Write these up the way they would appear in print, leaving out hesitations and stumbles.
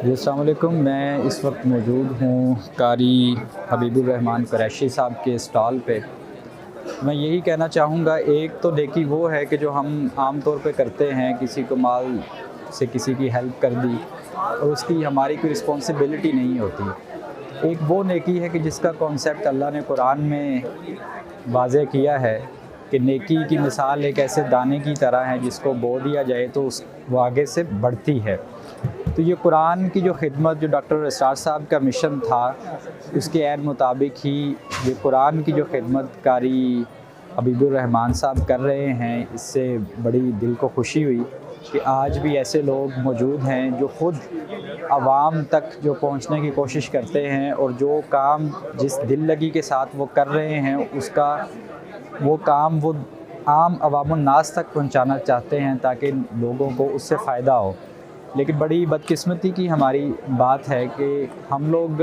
جی السلام علیکم، میں اس وقت موجود ہوں قاری حبیب الرحمان قریشی صاحب کے اسٹال پہ۔ میں یہی کہنا چاہوں گا، ایک تو نیکی وہ ہے کہ جو ہم عام طور پہ کرتے ہیں، کسی کو مال سے کسی کی ہیلپ کر دی اور اس کی ہماری کوئی رسپانسبلٹی نہیں ہوتی۔ ایک وہ نیکی ہے کہ جس کا کانسیپٹ اللہ نے قرآن میں واضح کیا ہے کہ نیکی کی مثال ایک ایسے دانے کی طرح ہے جس کو بو دیا جائے تو وہ آگے سے بڑھتی ہے۔ تو یہ قرآن کی جو خدمت، جو ڈاکٹر اسرار صاحب کا مشن تھا، اس کے عین مطابق ہی یہ قرآن کی جو خدمت قاری حبیب الرحمان صاحب کر رہے ہیں، اس سے بڑی دل کو خوشی ہوئی کہ آج بھی ایسے لوگ موجود ہیں جو خود عوام تک جو پہنچنے کی کوشش کرتے ہیں اور جو کام جس دل لگی کے ساتھ وہ کر رہے ہیں، اس کا وہ کام وہ عام عوام الناس تک پہنچانا چاہتے ہیں تاکہ لوگوں کو اس سے فائدہ ہو۔ لیکن بڑی بدقسمتی کی ہماری بات ہے کہ ہم لوگ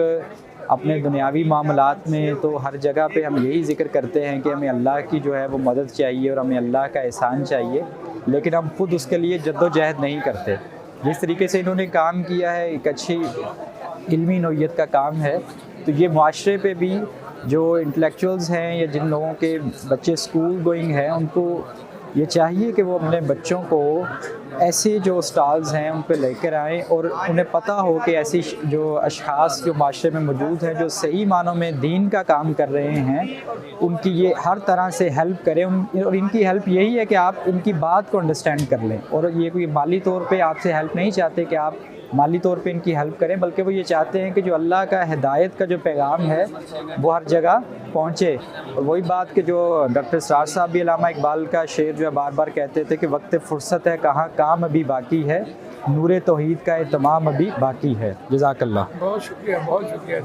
اپنے دنیاوی معاملات میں تو ہر جگہ پہ ہم یہی ذکر کرتے ہیں کہ ہمیں اللہ کی جو ہے وہ مدد چاہیے اور ہمیں اللہ کا احسان چاہیے، لیکن ہم خود اس کے لیے جد و جہد نہیں کرتے۔ جس طریقے سے انہوں نے کام کیا ہے، ایک اچھی علمی نوعیت کا کام ہے، تو یہ معاشرے پہ بھی جو انٹلیکچوئلز ہیں یا جن لوگوں کے بچے اسکول گوئنگ ہیں، ان کو یہ چاہیے کہ وہ اپنے بچوں کو ایسے جو اسٹالز ہیں ان پہ لے کر آئیں اور انہیں پتہ ہو کہ ایسی جو اشخاص جو معاشرے میں موجود ہیں جو صحیح معنوں میں دین کا کام کر رہے ہیں، ان کی یہ ہر طرح سے ہیلپ کریں، اور ان کی ہیلپ یہی ہے کہ آپ ان کی بات کو انڈرسٹینڈ کر لیں، اور یہ کوئی مالی طور پہ آپ سے ہیلپ نہیں چاہتے کہ آپ مالی طور پہ ان کی ہیلپ کریں، بلکہ وہ یہ چاہتے ہیں کہ جو اللہ کا ہدایت کا جو پیغام ہے وہ ہر جگہ پہنچے۔ اور وہی بات کہ جو ڈاکٹر اسرار صاحب بھی علامہ اقبال کا شعر جو ہے بار بار کہتے تھے کہ وقت فرصت ہے کہاں، کام ابھی باقی ہے، نور توحید کا اہتمام ابھی باقی ہے۔ جزاک اللہ۔ بہت شکریہ، بہت شکریہ۔